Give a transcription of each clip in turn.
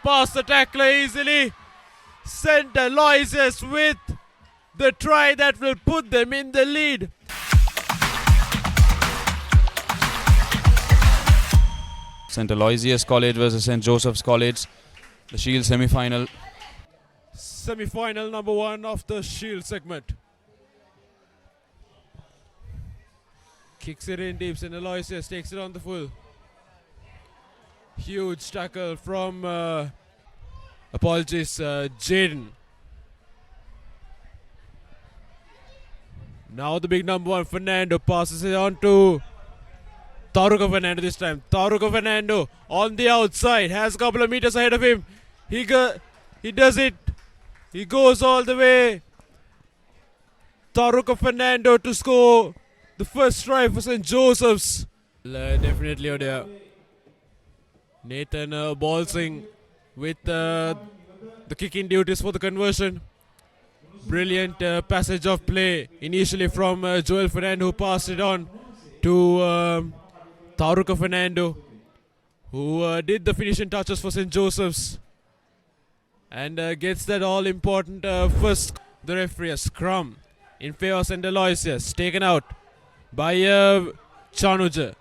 past the tackler easily. St. Aloysius with the try that will put them in the lead. St. Aloysius College versus St. Joseph's College, the Shield semi-final. Semi-final number 1 of the Shield segment. Kicks it in deep. St. Aloysius takes it on the full. Huge tackle from Jaden. Now the big number 1, Fernando, passes it on to Taruka Fernando this time. Taruka Fernando on the outside, has a couple of meters ahead of him. He does it. He goes all the way. Taruka Fernando to score the first try for St. Joseph's. Definitely out there. Nathan Balsing with the kicking duties for the conversion. Brilliant passage of play initially from Joel Fernando, who passed it on to Taruka Fernando, who did the finishing touches for St. Joseph's and gets that all-important first. The referee, a scrum in favor of St. Aloysius, taken out by Chanuja.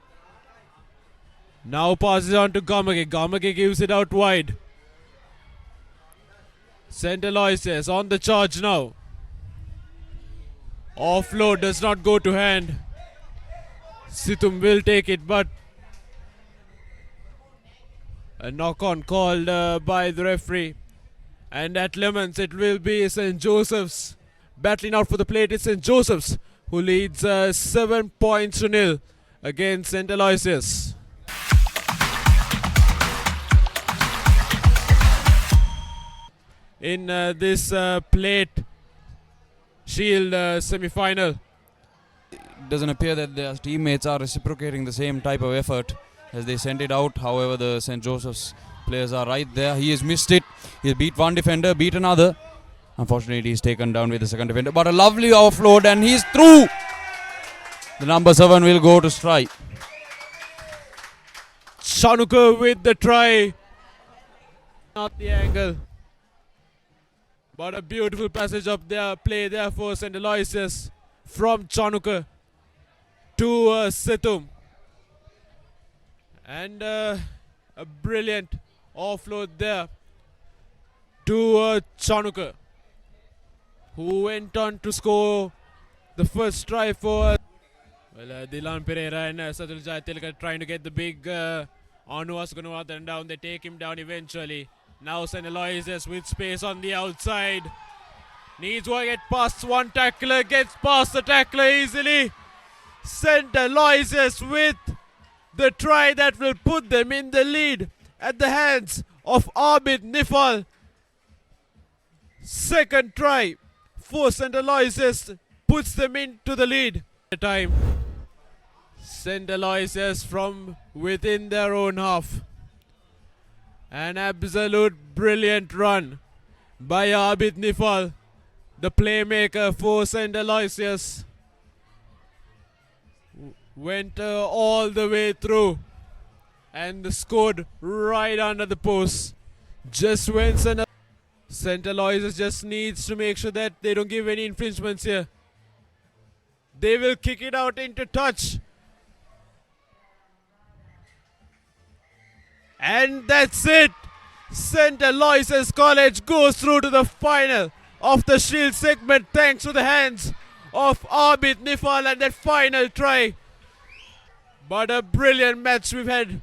Now passes on to Gamage. Gamage gives it out wide. St. Aloysius on the charge now. Offload does not go to hand. Situm will take it, but a knock-on called by the referee. And at Lemons, it will be St. Joseph's battling out for the plate. It's St. Joseph's who leads 7 points to 0 against St. Aloysius. In this plate Shield semi-final, It doesn't appear that their teammates are reciprocating the same type of effort as they send it out. However, the St. Joseph's players are right there. He has missed it. He has beat one defender, beat another. Unfortunately, he's taken down with the second defender. But a lovely offload and he's through. The number 7 will go to strike. Chanuka with the try. Not the angle. But a beautiful passage of their play there for St. Aloysius from Chanuka to Situm. And a brilliant offload there to Chanuka, who went on to score the first try for Dilan Pereira and Satul Jayatilaka trying to get the big Anuas Gunavathan down. They take him down eventually. Now St. Aloysius with space on the outside. Needs to get past one tackler, gets past the tackler easily. St. Aloysius with the try that will put them in the lead at the hands of Abid Nifal. Second try for St. Aloysius puts them into the lead. Time St. Aloysius from within their own half. An absolute brilliant run by Abid Nifal, the playmaker for St. Aloysius. Went all the way through and scored right under the post. Just when St. Aloysius just needs to make sure that they don't give any infringements here. They will kick it out into touch. And that's it. St. Aloysius College goes through to the final of the Shield segment thanks to the hands of Abid Nifal and that final try. But a brilliant match. We've had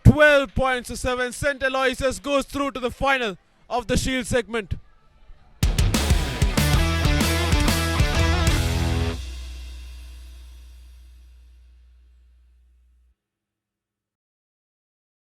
12 points to 7. St. Aloysius goes through to the final of the Shield segment.